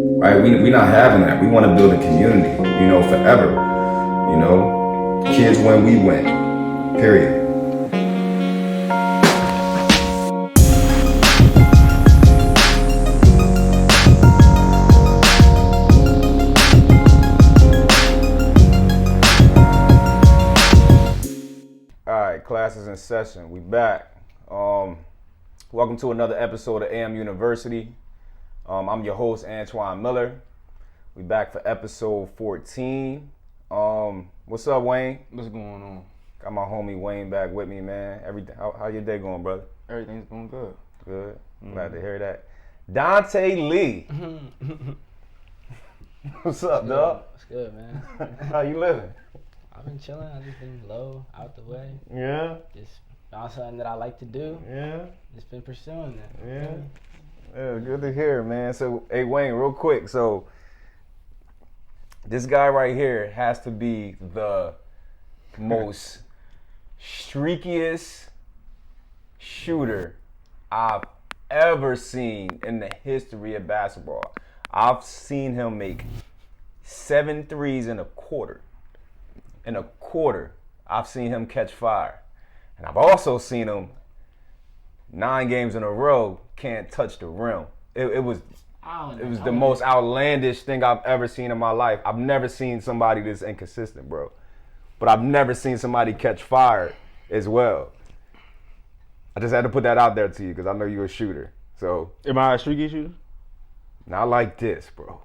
right? We not having that. We want to build a community, forever. Kids win, we win. Period. Class is in session. We back. Welcome to another episode of AM University. I'm your host, Antoine Miller. We back for episode 14. What's up, Wayne? What's going on? Got my homie Wayne back with me, man. How your day going, brother? Everything's going good. Good. Glad to hear that. Dontae Lee. What's up, dog? What's good, man? How you living? I've been chilling. I've just been low, out the way. Yeah. Just found something that I like to do. Yeah. Just been pursuing that. Yeah. Yeah, good to hear, man. So, hey, Wayne, real quick. So, this guy right here has to be the most streakiest shooter I've ever seen in the history of basketball. I've seen him make 7 threes in a quarter. I've seen him catch fire. And I've also seen him 9 games in a row can't touch the rim. It was the most outlandish thing I've ever seen in my life. I've never seen somebody this inconsistent, bro. But I've never seen somebody catch fire as well. I just had to put that out there to you because I know you're a shooter. So, am I a streaky shooter? Not like this, bro.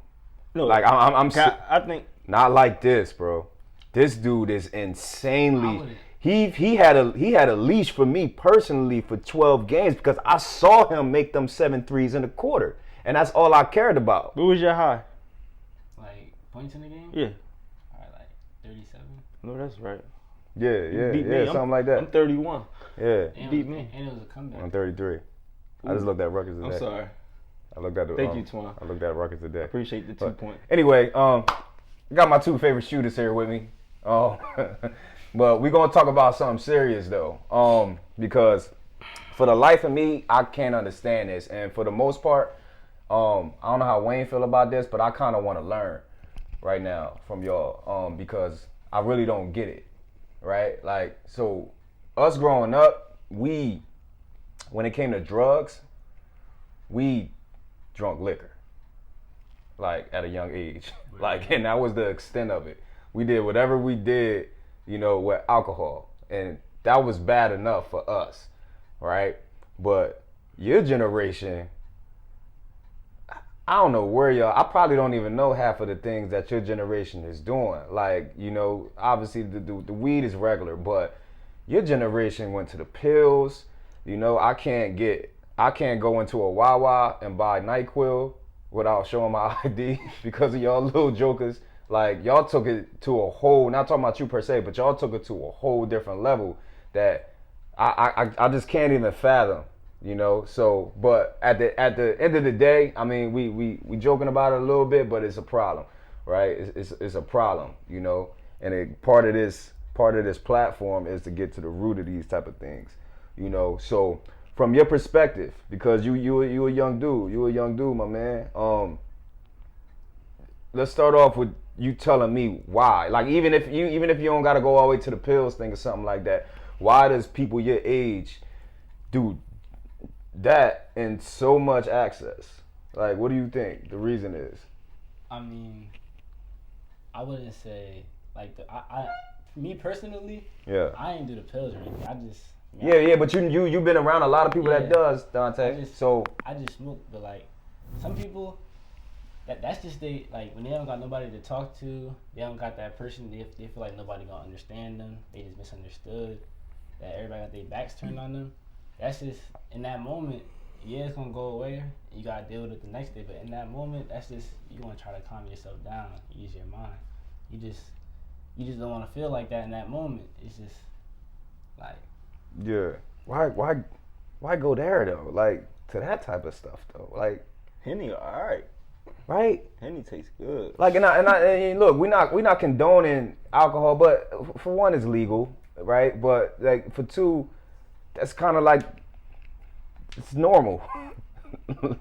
No, like I think not like this, bro. This dude is insanely. He had a leash for me personally for 12 games because I saw him make them 7 threes in a quarter, and that's all I cared about. What was your high? Like points in the game? Yeah. All right, like 37. No, that's right. Yeah, something like that. I'm 31. Yeah. And beat me. And it was a comeback. I'm 33. I just looked at records today. I'm sorry. I looked at the. Thank you, Twan. I looked at records today. Appreciate the 2 points. Anyway, I got my 2 favorite shooters here with me. But we're gonna talk about something serious though. Because for the life of me, I can't understand this, and for the most part, I don't know how Wayne feel about this, but I kind of want to learn right now from y'all. Because I really don't get it. Right? Like, so us growing up, when it came to drugs, we drunk liquor, like at a young age, like, and that was the extent of it. We did whatever we did, with alcohol, and that was bad enough for us, right? But your generation, I don't know where y'all. I probably don't even know half of the things that your generation is doing. Like, obviously the weed is regular, but your generation went to the pills. I can't go into a Wawa and buy NyQuil without showing my ID because of y'all little jokers. Like, y'all took it to a whole, not talking about you per se, but y'all took it to a whole different level that I just can't even fathom, So, but at the end of the day, I mean, we joking about it a little bit, but it's a problem, right? It's a problem, and part of this platform is to get to the root of these type of things, So, from your perspective, because you a young dude, my man. Let's start off with you telling me why. Like, even if you don't gotta go all the way to the pills thing or something like that, why does people your age do that in so much access? Like, what do you think the reason is? I mean, I wouldn't say like me personally. Yeah. I ain't do the pills or anything. I just. Yeah, but you've been around a lot of people that does, Dontae. I just smoke, but like some people. That's just like when they don't got nobody to talk to, they don't got that person, they feel like nobody gonna understand them, they just misunderstood, that everybody got their backs turned on them. That's just, in that moment, it's gonna go away, you gotta deal with it the next day, but in that moment, that's just, you wanna try to calm yourself down, ease your mind. You just don't wanna feel like that in that moment. It's just, like. Yeah. Why go there though? Like, to that type of stuff though? Like, Henny, alright. Right? Henny tastes good. Like, and look, we're not condoning alcohol, but for one, it's legal, right? But like for two, that's kind of like it's normal.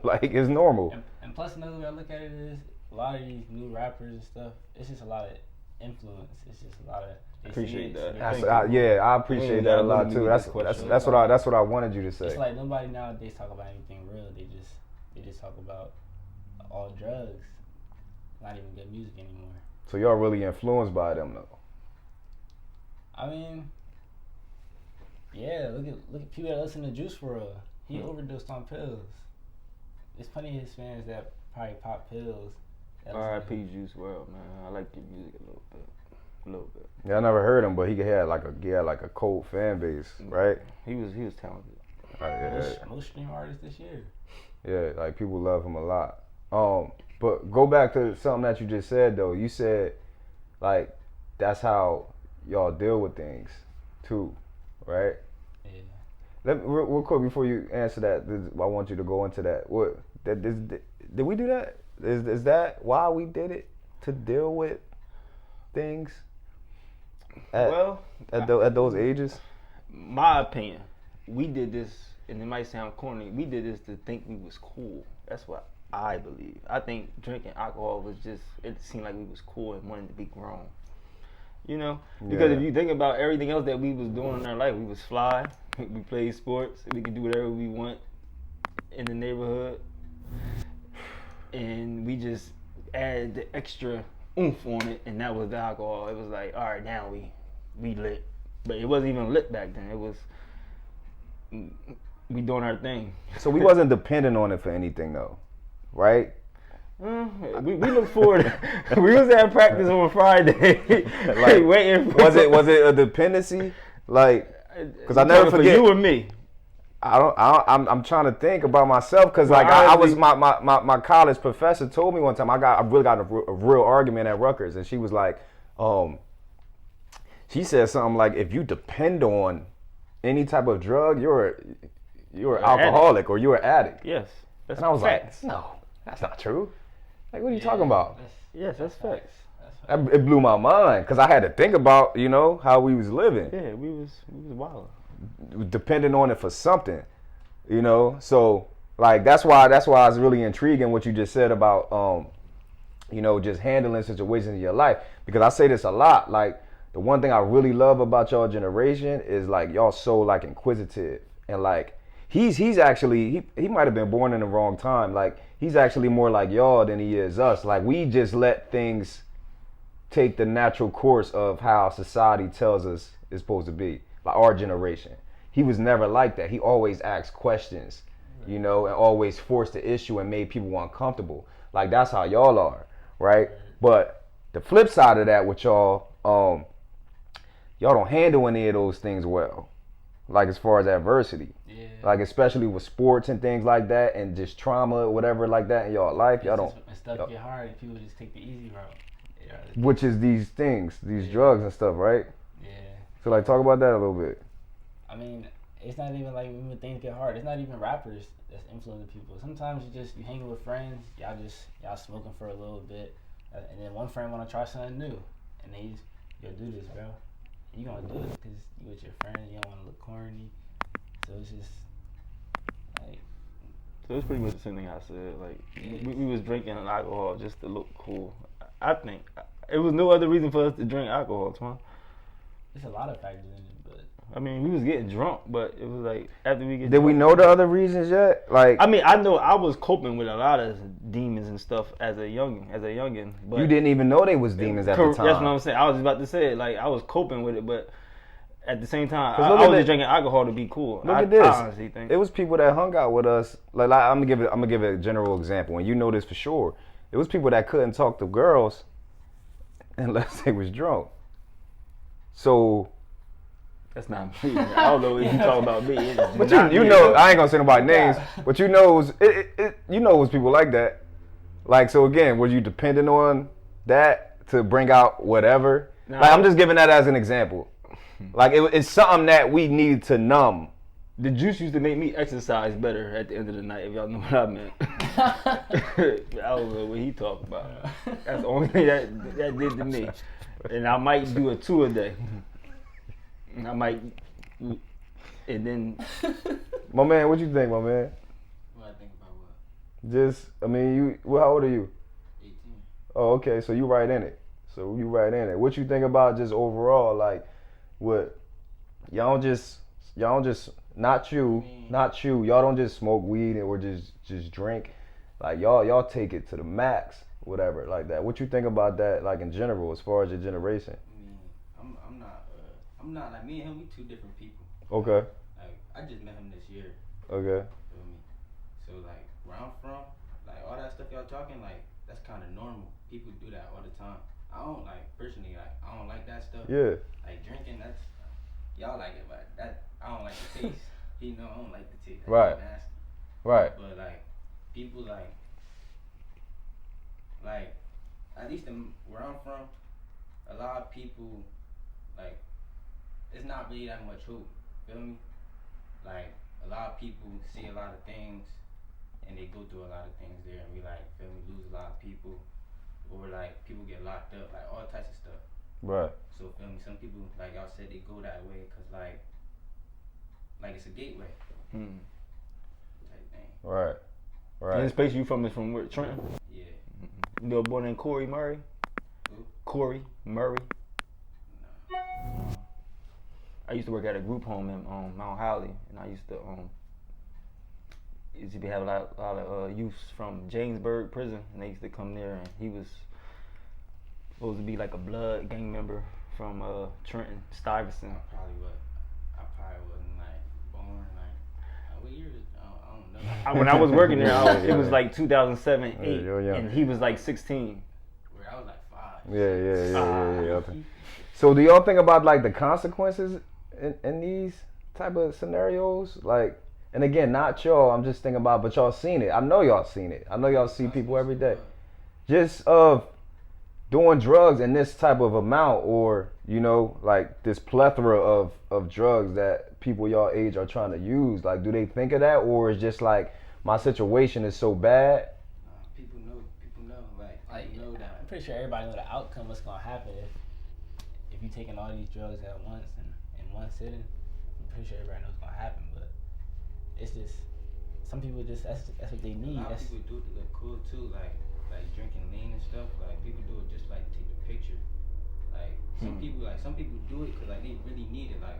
Like, it's normal. And And plus, another way I look at it is a lot of these new rappers and stuff. It's just a lot of influence. It's just a lot of. They see Appreciate it, that. so That's, they- I appreciate that a lot too. That's what I wanted you to say. It's like nobody nowadays talk about anything real. They just talk about all drugs. Not even good music anymore. So y'all really influenced by them though. I mean, yeah. Look at people that listen to Juice WRLD. He overdosed on pills. There's plenty of his fans that probably pop pills. R.I.P. Juice WRLD, man. I like your music a little bit. Yeah, I never heard him, but he had like a cold fan base, right? He was talented. Most stream artists this year. Yeah, like people love him a lot. But go back to something that you just said though. You said like that's how y'all deal with things too, right? Yeah. Let me, real quick before you answer that, I want you to go into that. What did we do that? Is that why we did it, to deal with things at those ages? My opinion, we did this, and it might sound corny. We did this to think we was cool. That's what I believe. I think drinking alcohol was just, it seemed like we was cool and wanted to be grown. You know, because if you think about everything else that we was doing in our life, we was fly, we played sports, we could do whatever we want in the neighborhood, and we just added the extra oomph on it, and that was the alcohol. It was like, all right, now we lit, but it wasn't even lit back then. It was we doing our thing. So we wasn't dependent on it for anything though, right? We look forward. We was at practice on Friday, like waiting for. Was it a dependency? Like, because I never forget. For you and me. I'm trying to think about myself because like I was my college professor told me one time I really got a real argument at Rutgers, and she was like, she said something like, if you depend on any type of drug, you're an alcoholic addict. Or you're an addict. Yes, and I was facts. Like, no, that's not true. Like, what are you talking about? That's facts. It blew my mind because I had to think about how we was living. Yeah, we was wild. Depending on it for something, So like that's why it's really intriguing what you just said about just handling situations in your life, because I say this a lot. Like, the one thing I really love about y'all generation is like y'all so like inquisitive, and like he's actually he might have been born in the wrong time. Like, he's actually more like y'all than he is us. Like, we just let things take the natural course of how society tells us it's supposed to be. Like, our generation, he was never like that. He always asked questions, and always forced the issue and made people uncomfortable. Like, that's how y'all are, right? But the flip side of that with y'all, y'all don't handle any of those things well. Like, as far as adversity, like especially with sports and things like that, and just trauma or whatever like that in y'all life, y'all don't. When stuff get hard, people just take the easy route. Which is these things, these drugs and stuff, right? Yeah. So like, talk about that a little bit. I mean, it's not even like when things get hard. It's not even rappers that's influencing people. Sometimes you hanging with friends, y'all smoking for a little bit, and then one friend want to try something new, and they just, yo, do this, bro. You gonna do it because you with your friends. You don't want to look corny. So it's just like. So it's pretty much the same thing I said. Like, we was drinking alcohol just to look cool. I think it was no other reason for us to drink alcohol, Twan. There's a lot of factors in it, but I mean, we was getting drunk, but it was like after we get. Did we know the other reasons yet? Like, I mean, I know I was coping with a lot of demons and stuff as a youngin. But you didn't even know they was demons at the time. That's what I'm saying. I was about to say it. Like, I was coping with it, but at the same time, I was just drinking alcohol to be cool. Look at this. I honestly think it was people that hung out with us. Like I'm gonna give it a general example, and you know this for sure. It was people that couldn't talk to girls unless they was drunk. So that's not me. I don't know if you talking about me. But you know, I ain't gonna say nobody names, but it was people like that. Like, so again, were you dependent on that to bring out whatever? Nah, like, I'm just giving that as an example. Like, it's something that we needed to numb. The juice used to make me exercise better at the end of the night, if y'all know what I meant. I don't know what he talking about. That's the only thing that did to me. And I might do a 2 a day. I might, and then. My man, what you think, my man? What I think about what? Just, I mean, well, how old are you? 18. Oh, okay, so you right in it. So you right in it. What you think about just overall, like, what y'all don't just not you, not you. Y'all don't just smoke weed or just drink. Like y'all take it to the max, whatever, like that. What you think about that, like in general, as far as your generation? I mean, I'm not like me and him. We two different people. Okay. Like I just met him this year. Okay. Feel me? So like where I'm from, like all that stuff y'all talking, like that's kind of normal. People do that all the time. I don't like personally, like I don't like that stuff. Yeah. Like drinking, that's y'all like it, but that I don't like the taste. You know, I don't like the taste. That's Right. nasty. Right. But like people like at least where I'm from, a lot of people like it's not really that much hope. Feel me? Like a lot of people see a lot of things and they go through a lot of things there and we like feel me lose a lot of people or like people get locked up, like all types of stuff. Right. So feel me, some people like y'all said they go that way because like it's a gateway type thing. Right. Right. And the space you from is from where? Trenton? Yeah. You know a boy named Corey Murray? Who? Corey Murray. No. I used to work at a group home in Mount Holly, and I used to have a lot of youths from Jamesburg prison, and they used to come there, and he was supposed to be like a blood gang member from Trenton, Stuyvesant. I probably wasn't like born like what year is I don't know. When I was working there, it was like 2007, Yeah, 8, you're young. and he was like 16. Where I was like 5. Yeah. Okay. So do y'all think about like the consequences in these type of scenarios? Like, and again, not y'all. I'm just thinking about, but y'all seen it. I know y'all seen it. I know y'all see people every day. Just of doing drugs in this type of amount, or like this plethora of drugs that people y'all age are trying to use. Like, do they think of that, or is just like my situation is so bad? People know, Like, people know that. I'm pretty sure everybody know the outcome, what's gonna happen if you taking all these drugs at once and in one sitting. I'm pretty sure everybody knows what's gonna happen, but it's just some people just that's what they need. A lot of people do it to look cool too, like drinking lean and stuff. Like people do it just like to take a picture. Like some people do it because like they really need it. Like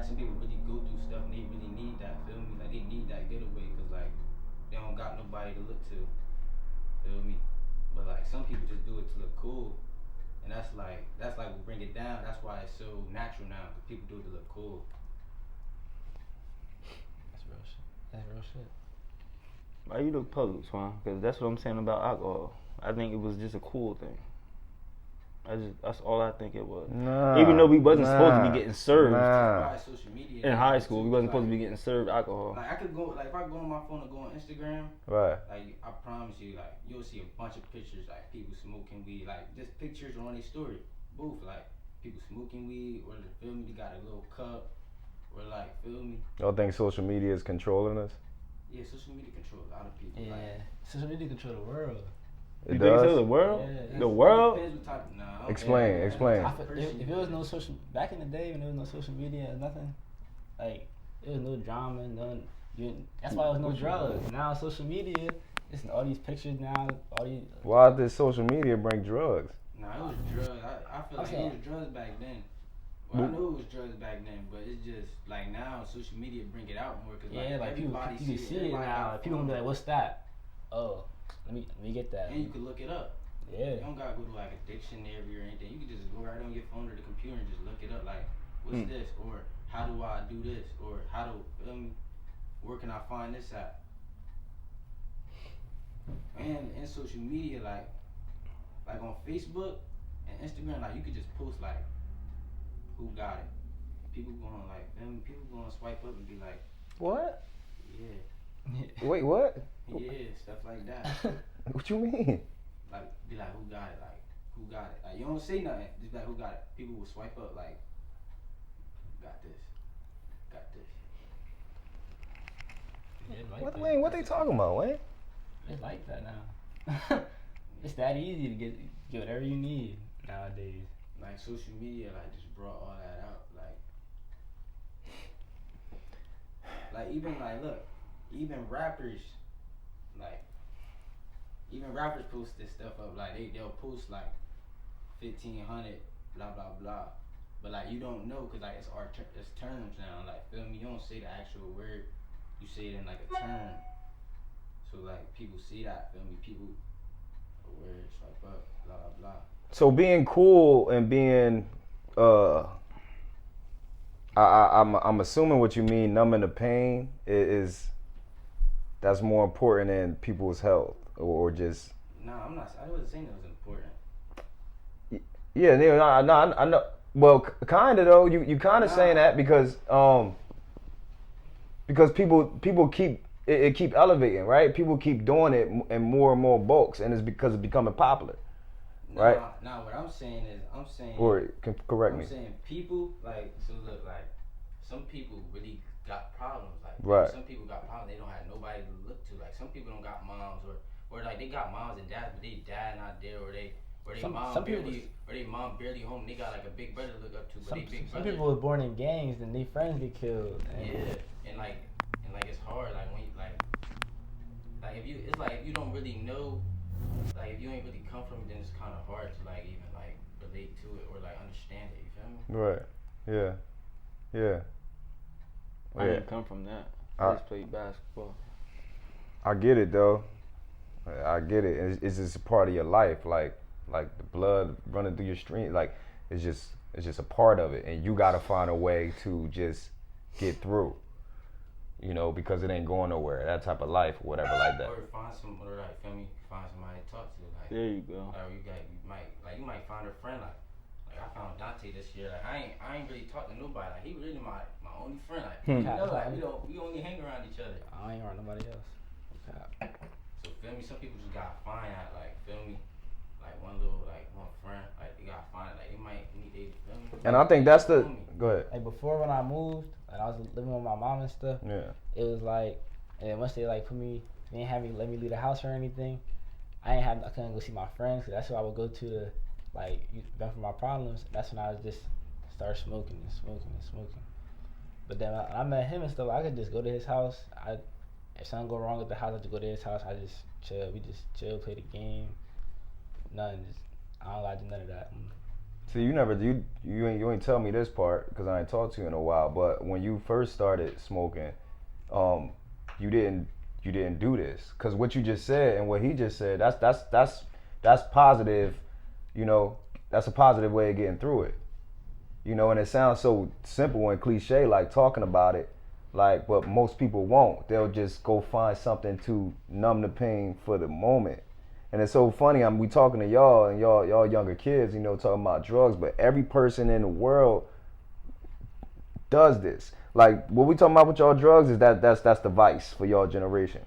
some people really go through stuff and they really need that. Feel me? Like they need that getaway because like they don't got nobody to look to. Feel me? But like some people just do it to look cool. And that's like what bring it down. That's why it's so natural now, because people do it to look cool. That's real shit. That's real shit. Why you look puzzled, Swan? Because that's what I'm saying about alcohol. I think it was just a cool thing. That's all I think it was. Nah, Even though we wasn't supposed to be getting served Why social media in high school, we wasn't like, supposed to be getting served alcohol. Like I could go, like if I go on my phone and go on Instagram, Right. like I promise you, like you'll see a bunch of pictures, like people smoking weed, like just pictures on their story, both like people smoking weed, or they feel me, they got a little cup, or like feel me. Y'all think social media is controlling us? Yeah, social media control a lot of people. Yeah, Like, social media control the world. You think so? The world? Yeah. The world? Depends what type of, nah, Explain. If it was no social back in the day when there was no social media or nothing, like there was no drama, that's why there was no drugs. Now social media, it's all these pictures now, all these. Why did social media bring drugs? Nah, it was drugs. I feel like it was drugs back then. Well, I knew it was drugs back then, but it's just like now social media bring it out more because like people everybody you can see it everybody now. got People gonna be phones. like, "What's that?" Oh, let me get that. And you can look it up. Yeah. You don't gotta go to like a dictionary or anything. You can just go right on your phone or the computer and just look it up. Like, what's this? Or how do I do this? Or how do where can I find this at? And in social media, like on Facebook and Instagram, like you could just post like who got it. People gonna swipe up and be like, What? yeah, Wait, what? yeah, stuff like that. What you mean? Like be like, who got it? Like who got it? Like you don't say nothing. Just be like, who got it? People will swipe up like, got this. What, Wayne? What they talking about, Wayne? It's like that now. It's that easy to get whatever you need nowadays. Like social media, like just brought all that out. Like even like look, even rappers, like even rappers post this stuff up. Like they'll post like 1,500 blah blah blah. But like you don't know because like it's terms now. Like feel me? You don't say the actual word. You say it in like a term. So like people see that. Feel me? People words like blah blah blah. So being cool and being I'm assuming what you mean, numbing the pain is that's more important than people's health or just. Nah, I wasn't saying it was important. Yeah, I know. Well, kind of though. You kind of saying that because people keep it keep elevating, right? People keep doing it in more and more bulks, and it's because it's becoming popular, right? Nah, what I'm saying is Or correct me. I'm saying people like so look like some people really got problems like Right. Some people got problems they don't have nobody to look to like some people don't got moms or like they got moms and dads but they dad not there or they mom barely home they got like a big brother to look up to but some people were born in gangs and their friends get killed. And like it's hard like when you like if you it's like if you don't really know like if you ain't really come from it then it's kind of hard to like even like relate to it or like understand it, you feel me? Right. Yeah. I didn't come from that. I just played basketball. I get it though. I get it. It's just a part of your life, like the blood running through your stream. Like it's just a part of it, and you gotta find a way to just get through. You know, because it ain't going nowhere. That type of life, or whatever, like that. Or find some, or like feel me, find somebody to talk to. Like there you go. Or you might find a friend like I found Dontae this year. Like I ain't really talked to nobody. Like he really my only friend. Like you know, like we only hang around each other. I ain't around nobody else. Okay. So feel me, some people just gotta find that. Like feel me, like one friend. Like they gotta find it. Like they might need they feel me. And I think that's the. Go ahead. Like before when I moved and I was living with my mom and stuff. Yeah. It was like, and then once they like they didn't have me let me leave the house or anything. I couldn't go see my friends because that's who I would go to like vent for my problems. That's when I would just start smoking. But then when I met him and stuff, I could just go to his house. If something go wrong with the house, I just go to his house. I just chill. We just chill, play the game. Nothing. I don't like to do none of that. See, you ain't tell me this part because I ain't talked to you in a while. But when you first started smoking, you didn't do this because what you just said and what he just said that's positive. You know, that's a positive way of getting through it. You know, and it sounds so simple and cliche, like talking about it, like, but most people won't. They'll just go find something to numb the pain for the moment. And it's so funny. We talking to y'all and y'all younger kids, you know, talking about drugs, but every person in the world does this. Like what we talking about with y'all drugs is that's the vice for y'all generation,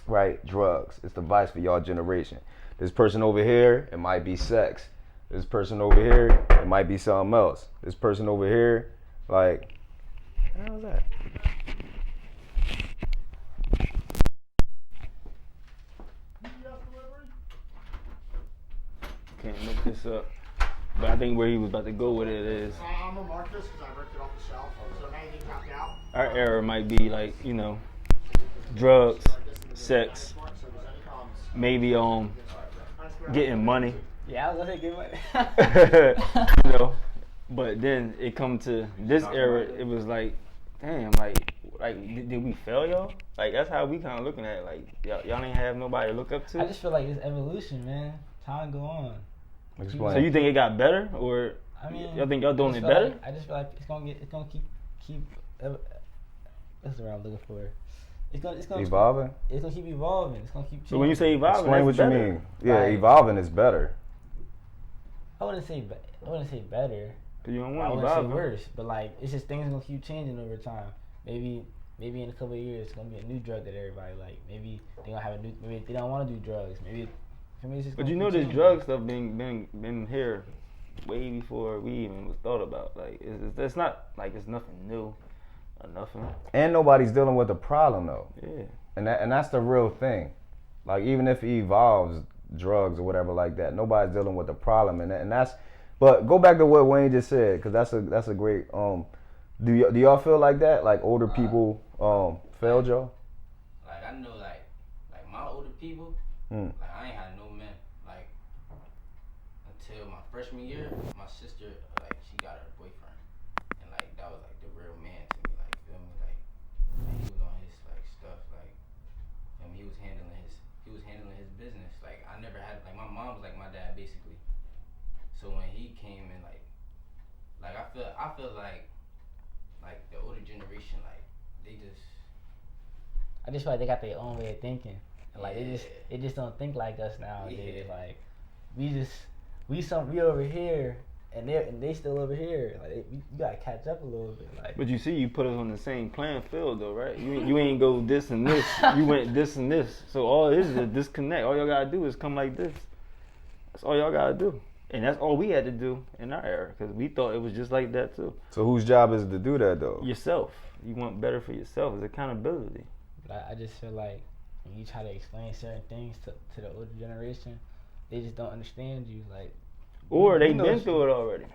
right? Drugs. It's the vice for y'all generation. This person over here, it might be sex. This person over here, it might be something else. This person over here, like, what the hell is that? Can't look this up. But I think where he was about to go with it is I'm gonna mark this because I ripped it off the shelf. So if anything dropped out. our error might be like, you know, drugs, sex, maybe getting money. Yeah, I was gonna say get money. You know, but then it come to this era, it was like, damn, like did we fail y'all? Like that's how we kind of looking at it. Like y'all ain't have nobody to look up to. I just feel like it's evolution, man. Time go on. Explain. So you think it got better, or I mean, y'all think y'all doing it better? I just feel like it's gonna keep. That's the word I'm looking for. It's gonna Evolving? It's gonna keep evolving. It's gonna keep changing. So when you say evolving, Explain what that's you better. mean. Yeah, Like- evolving is better. I wouldn't say better. Cause you don't I want wouldn't say evolving. worse. But like, it's just things gonna keep changing over time. Maybe in a couple of years, it's gonna be a new drug that everybody like. Maybe they gonna have a new. Maybe they don't want to do drugs. Maybe for me, it's just. But gonna you know keep this changing. drug stuff been here way before we even was thought about. Like it's not like it's nothing new or nothing. And nobody's dealing with the problem though. Yeah. And that's the real thing. Like even if it evolves drugs or whatever like that, nobody's dealing with the problem, and that's. But go back to what Wayne just said, because that's a great. Do y'all feel like that? Like older people failed y'all? Like I know like my older people, like I ain't freshman year, my sister, like, she got her boyfriend. And, like, that was, like, the real man to me. Like, feel me? Like he was on his, like, stuff. Like, he was handling his business. Like, I never had, like, my mom was like my dad, basically. So when he came in, like I feel like the older generation, like, they just. I just feel like they got their own way of thinking. And like Yeah. they just don't think like us nowadays. Yeah. Like we over here and they still over here. Like you gotta catch up a little bit. Like, But you see, you put us on the same playing field, though, right? You ain't go this and this. You went this and this. So all it is a disconnect. All y'all gotta do is come like this. That's all y'all gotta do. And that's all we had to do in our era, because we thought it was just like that too. So whose job is it to do that though? Yourself. You want better for yourself. It's accountability. I just feel like when you try to explain certain things to the older generation, they just don't understand you. Like, Or they you know been it's- through it already.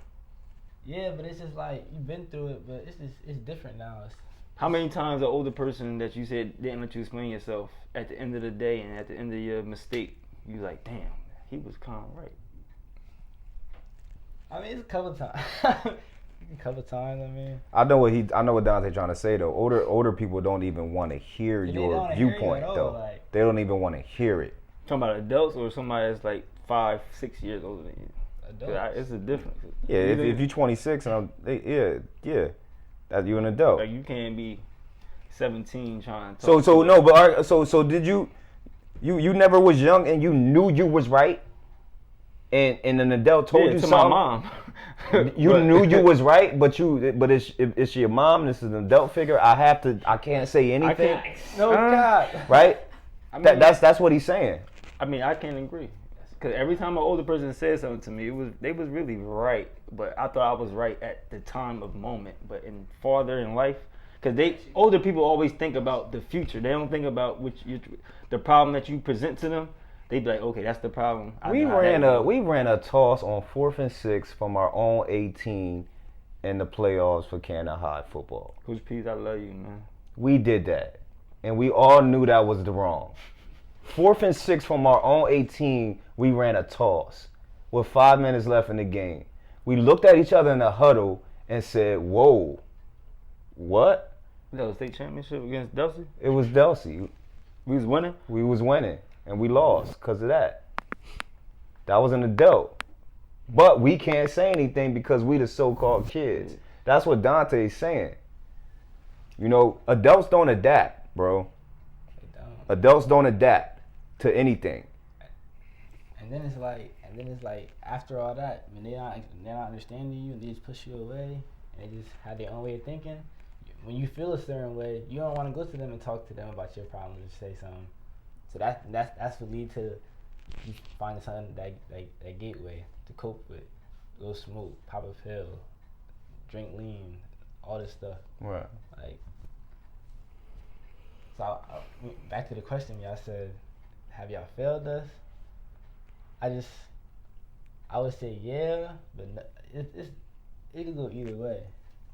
Yeah, but it's just like you've been through it, but it's different now. How many times an older person that you said didn't let you explain yourself, at the end of the day and at the end of your mistake, you like, damn, he was kind of right. I mean, it's a couple times. A couple times. I mean, I know what Dontae trying to say though. Older people don't even want to hear They don't your wanna hear you viewpoint at all, though. like- They don't even want to hear it. Talking about adults or somebody that's like 5-6 years older than you. 'Cause adults. It's a difference. Yeah, if you're 26 and that you're an adult. Like, you can't be 17 trying to So talk to no, but so did you never was young and you knew you was right, and an adult told you to something. my mom. You But- knew you was right, but it's your mom. This is an adult figure. I can't say anything. No God. Right? I mean, That's what he's saying. I mean, I can't agree. Because every time an older person said something to me, they was really right. But I thought I was right at the time of moment. But farther in life, because older people always think about the future. They don't think about the problem that you present to them. They be like, okay, that's the problem. We ran a toss on 4th and 6 from our own 18 in the playoffs for Canada High football. Coach Pease, I love you, man. We did that, and we all knew that was the wrong. 4th and 6 from our own 18, we ran a toss with 5 minutes left in the game. We looked at each other in the huddle and said, "Whoa, what?" That was state championship against Delsey. It was Delsey. We was winning. We was winning, and we lost because of that. That was an adult. But we can't say anything because we the so-called kids. That's what Dontae's saying. You know, adults don't adapt, bro. They don't. Adults don't adapt to anything. And then it's like after all that, when they're not understanding you and they just push you away and they just have their own way of thinking. When you feel a certain way, you don't want to go to them and talk to them about your problems or say something. So that's what lead to you finding something that gateway to cope with. Go smoke, pop a pill, drink lean, all this stuff. Right. Like, so back to the question y'all said, have y'all failed us? I would say yeah, but it could go either way.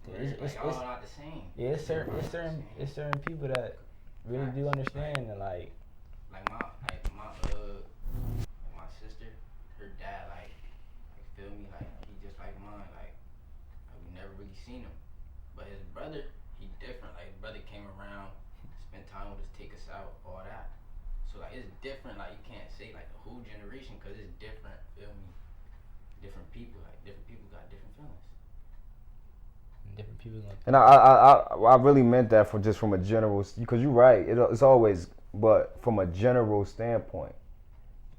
It's all not the same. Yeah, it's certain people that really do understand and like my sister, her dad, like feel me, like he just like mine, like we never really seen him, but his brother, he different. Like his brother came around, spent time with us, take us out, all that. So like it's different. Like you can't say like the whole generation because it's different. Feel me? Different people, like different people got different feelings. different people gonna. And I really meant that from a general, because you're right. It's always, but from a general standpoint,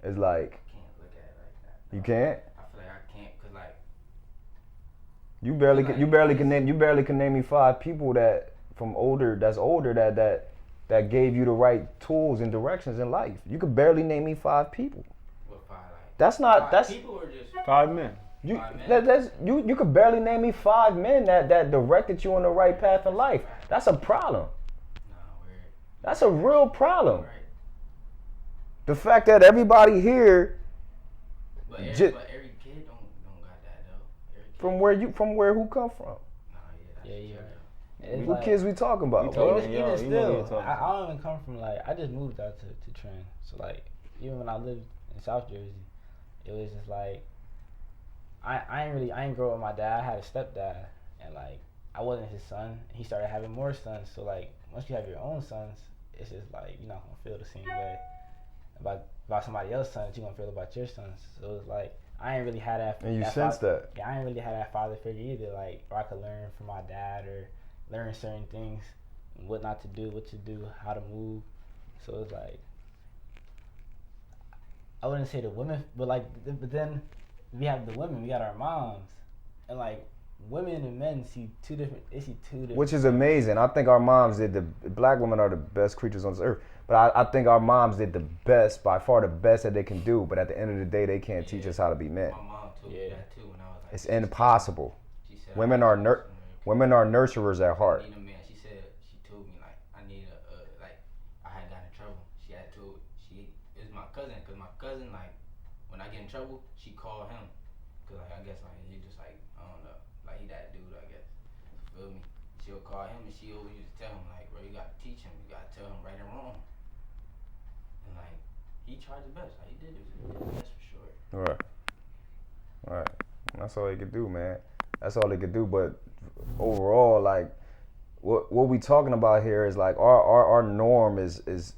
it's like Can't look at it like that. you can't. I feel like I can't, cause like You barely can name me 5 people that's older that gave you the right tools and directions in life. You could barely name me 5 people. what 5 like. That's not 5 that's people or just 5 men. you. 5 men? That's you could barely name me 5 men that directed you on the right path in life. That's a problem. Nah, weird. That's a real problem. Right. The fact that everybody here But Ju- every kid don't got that though. Every kid, from where who come from? Nah, yeah, that's Yeah, true, yeah. though. It's Who like, kids we talking about, We bro? talking- even you know still, what you're talking I don't even come from like I just moved out to Trent. So like even when I lived in South Jersey, it was just like I ain't grow up with my dad. I had a stepdad, and like I wasn't his son. He started having more sons. So like once you have your own sons, it's just like you're not gonna feel the same way about somebody else's sons. You're gonna feel about your sons. So it's like I ain't really had that. And you that sense that. Yeah, I ain't really had that father figure either. Like where I could learn from my dad or learn certain things, what not to do, what to do, how to move. So it's like I wouldn't say the women, but like but then we have the women. We got our moms, and like women and men see two different. They see two different. Which is amazing. I think our moms did black women are the best creatures on this earth. But I think our moms did the best, by far the best that they can do. But at the end of the day, they can't teach us how to be men. My mom told me that too when I was like. It's impossible. She said, Women are nurturers at heart. I need a man. She said, she told me like I need like I had gotten in trouble. She had told it was my cousin, cause my cousin like when I get in trouble, she called him, cause like I guess like he just like I don't know, like he that dude I guess. You feel me? She'll call him and she always used to tell him like, bro, you gotta teach him, you gotta tell him right and wrong. And like he tried his best, like he did his best for sure. Right. That's all they could do, man. That's all they could do. But overall, like, what we talking about here is like our norm is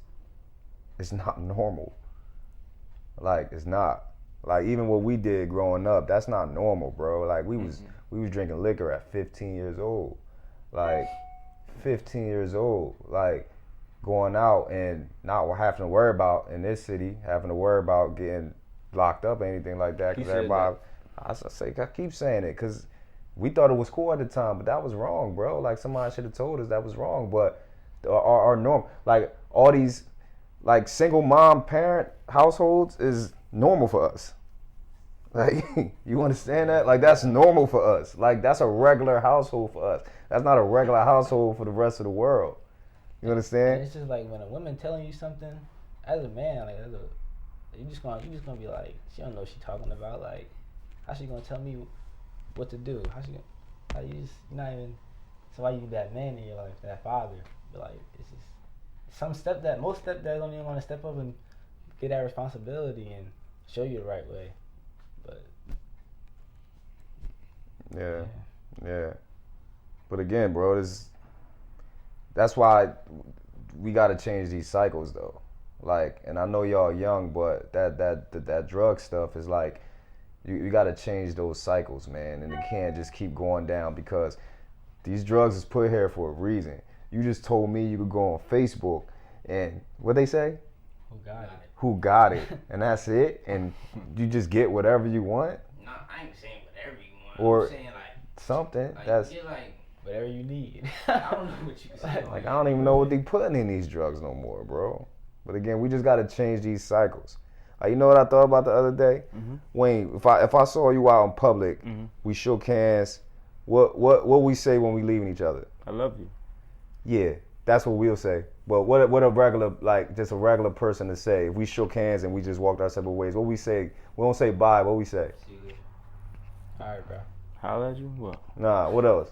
not normal. Like it's not. Like even what we did growing up, that's not normal, bro. Like we was drinking liquor at 15 years old. Like 15 years old. Like going out and not having to worry about in this city, having to worry about getting locked up or anything like that. Because everybody, I keep saying it because we thought it was cool at the time, but that was wrong, bro. Like somebody should have told us that was wrong. But our norm, like all these, like single mom parent households is normal for us. Like you understand that? Like that's normal for us. Like that's a regular household for us. That's not a regular household for the rest of the world. You understand? And it's just like when a woman telling you something, as a man, like you just gonna be like, she don't know what she talking about. Like, how she gonna tell me what to do? You're not even. So why you be that man in your life, that father? But like, it's just most stepdads don't even want to step up and get that responsibility and show you the right way. But yeah. But again, bro, that's why we got to change these cycles, though. Like, and I know y'all young, but that drug stuff is like, you got to change those cycles, man. And it can't just keep going down because these drugs is put here for a reason. You just told me you could go on Facebook and what they say? Who got it? And that's it? And you just get whatever you want? No, I ain't saying whatever you want. Or I'm saying like something like, that's get like whatever you need. I don't know what you can say. like I don't even know what they putting in these drugs no more, bro. But again, we just got to change these cycles. You know what I thought about the other day? Mm-hmm. Wayne, if I saw you out in public, we shook hands. What we say when we leaving each other? I love you. Yeah, that's what we'll say. But what a regular, like just a regular person to say, if we shook hands and we just walked our separate ways, what we say? We don't say bye. What we say? All right, bro. Holla at you? What? Nah. What else?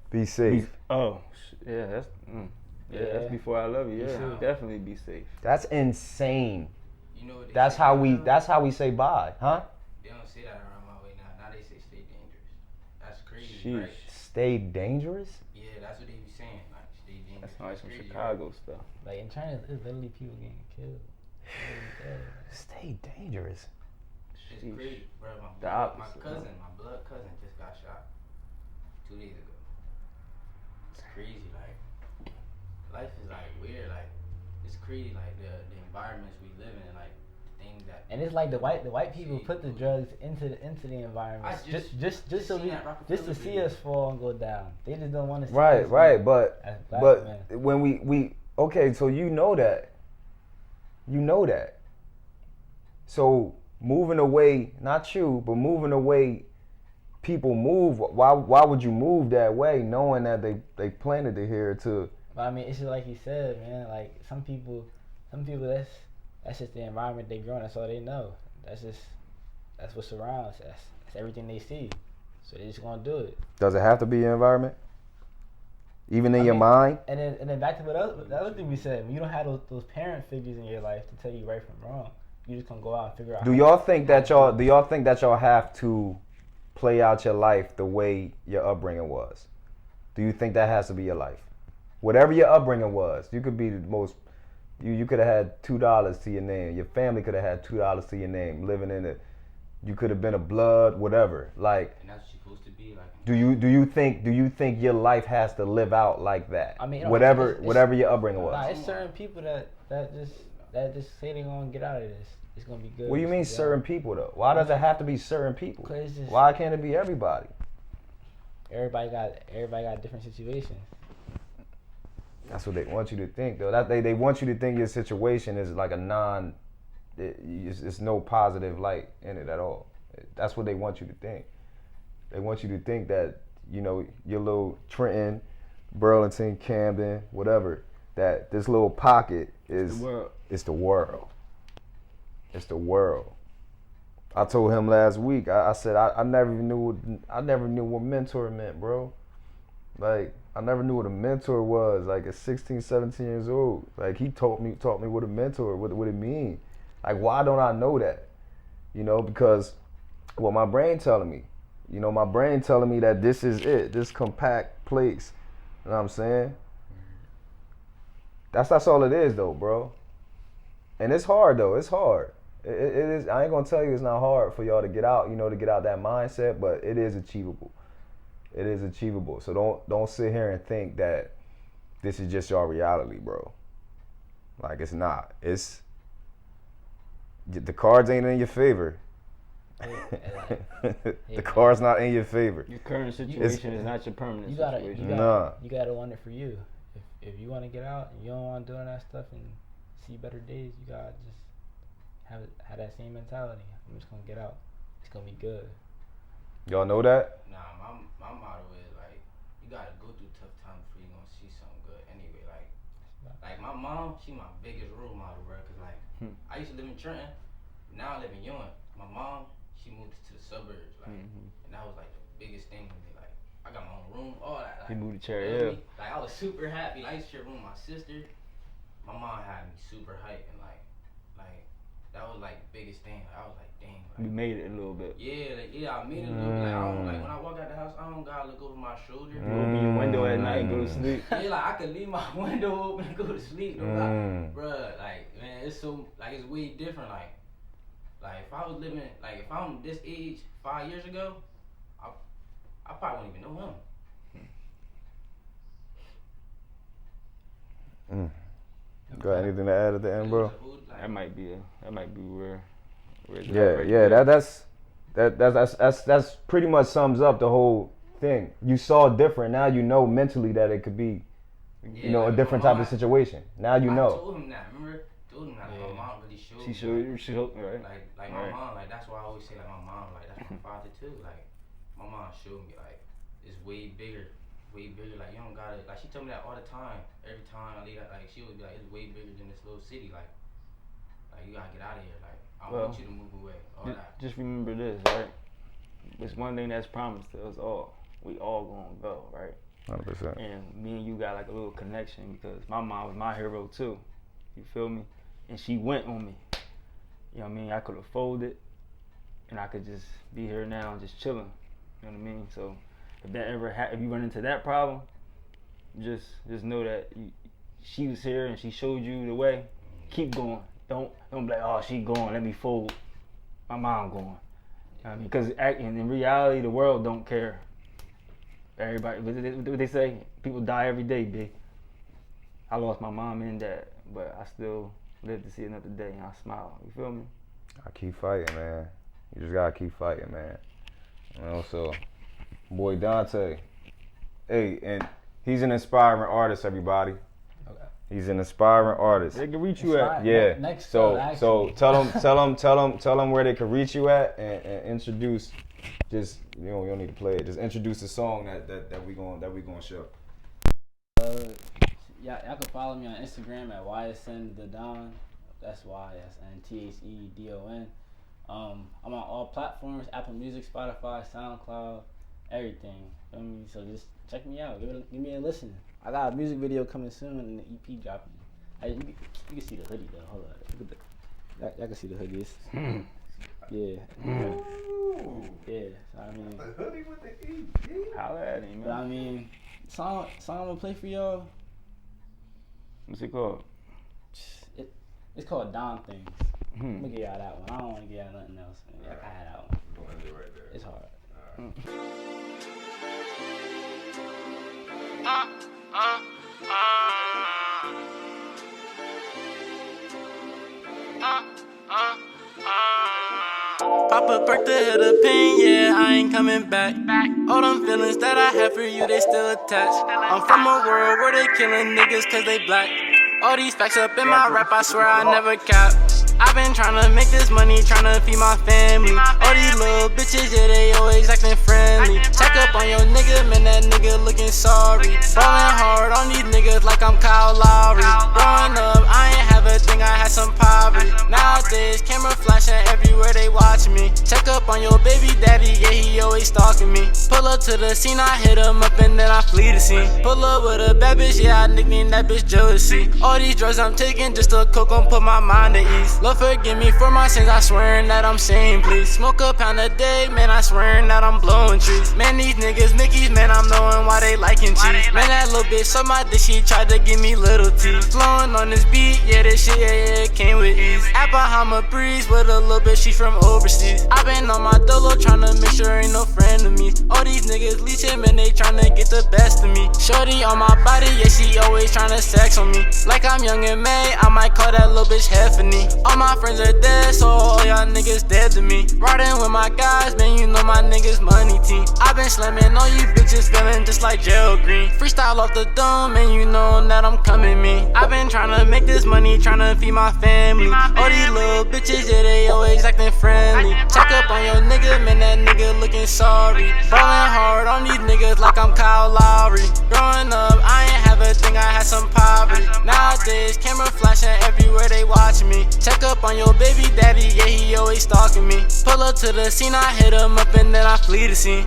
Be safe. Yeah. That's before I love you. Yeah, definitely be safe. That's insane. You know what That's how we say bye, huh? They don't say that around my way now. Now they say stay dangerous. That's crazy. Sheesh. Right? Stay dangerous? Yeah, that's what they be saying. Like stay dangerous. That's like some crazy, Chicago right? stuff. Like in China, there's literally people getting killed. Stay dangerous. It's crazy, bro. My blood cousin just got shot 2 days ago. It's crazy. Like life is like weird. Like it's crazy. Like the environments we live in, like the things that. And it's like the white people put the drugs into the environment just to see us fall and go down. They just don't want to see us. Right. But men. when we okay, so you know that. So moving away, not you, but moving away, people move. Why would you move that way, knowing that they planted it here to? But I mean, it's just like you said, man. Like some people, that's just the environment they grow in. That's all they know. That's what surrounds. That's everything they see. So they just gonna do it. Does it have to be your environment? Even in your mind? And then back to the other thing we said. When you don't have those parent figures in your life to tell you right from wrong, you just gonna go out and figure out. Do y'all think that y'all have to play out your life the way your upbringing was? Do you think that has to be your life? Whatever your upbringing was, you could be the most. You could have had $2 to your name. Your family could have had $2 to your name. Living in it, you could have been a blood, whatever. Like, And that's supposed to be like. do you think your life has to live out like that? I mean, whatever it's- whatever your upbringing was. Nah, it's certain people that just say they gonna get out of this. It's gonna be good. What do you mean certain people though? Why does it have to be certain people? 'Cause it's just- Why can't it be everybody? Everybody got different situations. That's what they want you to think though. That they want you to think your situation is like a it's no positive light in it at all. That's what they want you to think. They want you to think that, you know, your little Trenton, Burlington, Camden, whatever, that this little pocket is The world. it's the world. It's the world. I told him last week, I said I never knew what mentor meant, bro. Like, I never knew what a mentor was, like at 16, 17 years old. Like, he taught me what a mentor, what it mean. Like, why don't I know that? You know, because what my brain telling me. You know, my brain telling me that this is it, this compact place. You know what I'm saying? That's all it is though, bro. And it's hard though, it's hard. It is. I ain't gonna tell you it's not hard for y'all to get out, you know, to get out that mindset, but it is achievable. It is achievable. So don't sit here and think that this is just your reality, bro. Like, it's not. It's the cards ain't in your favor. The cards not in your favor. Your current situation is not your permanent You gotta situation. you gotta want it for you. If you want to get out and you don't want to do that stuff and see better days, you gotta just have that same mentality. I'm just gonna get out. It's gonna be good. Y'all know that? Nah, my motto is like, you gotta go through tough times before you gonna see something good. Anyway, like my mom, she my biggest role model, bro. Cause like, I used to live in Trenton, now I live in Ewing. My mom, she moved to the suburbs, like, and that was like the biggest thing for me. Like, I got my own room, all that. Like, He moved to Cherry you know Hill. me? Like, I was super happy. I used to share a room with my sister. My mom had me super hyped, and like that was like the biggest thing. Like, I was like, dang. Like, We made it a little bit. yeah, I made it a little bit. Like, I don't, like, when I walk out the house, I don't gotta look over my shoulder. You open your window at night and go to sleep. Yeah, like, I could leave my window open and go to sleep. No, bruh, like, man, it's so, like, it's way different. Like, if I was living, like, if I'm this age 5 years ago, I probably wouldn't even know him. Got anything to add at the end, bro? That might be where it's at Yeah, right yeah. there. That's pretty much sums up the whole thing. You saw different. Now you know mentally that it could be, Yeah, you know, a like, different my type mom, of situation. Now you I know. told him that, remember? Told him that my mom really showed She me. showed you, right? Like my mom, like, that's why I always say, like, my mom, like, that's my father too. Like, my mom showed me, like, it's way bigger. Like, you don't gotta, like, she told me that all the time. Every time I leave that, like, she would be like, it's way bigger than this little city. Like you gotta get out of here. Like, I want you to move away. All that. Just remember this, right? It's one thing that's promised to us all. We all gonna go, right? 100%. And me and you got like a little connection because my mom was my hero too. You feel me? And she went on me. You know what I mean? I could have folded and I could just be here now and just chilling. You know what I mean? So if that ever if you run into that problem, just know that she was here and she showed you the way. Keep going. Don't be like, oh, she going, let me fold. My mom going. You know what I mean? Because in reality, the world don't care. Everybody, what they say, people die every day, big. I lost my mom and dad, but I still live to see another day, and I smile. You feel me? I keep fighting, man. You just gotta keep fighting, man. And also, boy Dontae. Hey, and he's an inspiring artist, everybody. Okay. He's an inspiring artist. They can reach you at. Yeah. Next, so actually. tell them where they can reach you at and introduce. Just you don't need to play it. Just introduce the song that we gonna show. Yeah, y'all can follow me on Instagram at YSNTheDon. That's YSNTHEDON. I'm on all platforms: Apple Music, Spotify, SoundCloud, everything. So just check me out. Give me a listen. I got a music video coming soon and the EP dropping. Hey, you can see the hoodie though. Hold on. Look at that. Y'all can see the hoodies. Yeah. Yeah. So, I mean, A hoodie with the EP. Holla at him, but I man. mean, song I'm gonna play for y'all. What's it called? It's called Dom Things. I'm gonna give y'all that one. I don't want to give y'all nothing else. Y'all can have that one. Right there. It's hard. Pop a perk to hit a pin, yeah, I ain't coming back. All them feelings that I have for you, they still attached. I'm from a world where they killing niggas cause they black. All these facts up in my rap, I swear I never cap. I've been tryna make this money, tryna feed my family. All these little bitches, yeah, they always acting friendly. Check up on your nigga, man, that nigga looking sorry. Ballin' hard on these niggas like I'm Kyle Lowry. Growing up, I ain't have a thing, I had some poverty. Nowadays, camera flashing everywhere, they watch me. Check up on your baby daddy, yeah, he always stalking me. Pull up to the scene, I hit him up and then I flee the scene. Pull up with a bad bitch, yeah, I nickname that bitch jealousy. All these drugs I'm taking just to cook and put my mind at ease. Lord forgive me for my sins, I swearing that I'm saying please. Smoke a pound a day, man, I swearing that I'm blowing trees. Man, these niggas Nickies, man, I'm knowing why they liking cheese. Man, that little bitch suck my dick, she tried to give me little teeth. Flowing on this beat, yeah, this shit, yeah, it came with ease. At Bahama breeze with a little bitch, she from overseas. I been on my dolo tryna make sure ain't no friend of me. All these niggas leeching, man, they tryna get the best of me. Shorty on my body, yeah, she always tryna sex on me. Like I'm young and May, I might call that little bitch Heffany. All my friends are dead, so all y'all niggas dead to me. Riding with my guys, man, you know my niggas money team. I been slamming on you bitches, feeling just like Gerald Green. Freestyle off the dome, man, you know that I'm coming me. I been tryna make this money, tryna feed my family. All these little bitches, yeah, they always acting friendly. Check up on your nigga, man, that nigga looking sorry. Ballin' hard on these niggas like I'm Kyle Lowry. Growing up, I ain't have a thing, I had some poverty. Nowadays, camera flashing everywhere, they watch me. Check up on your baby daddy, yeah, he always stalking me. Pull up to the scene, I hit him up and then I flee the scene.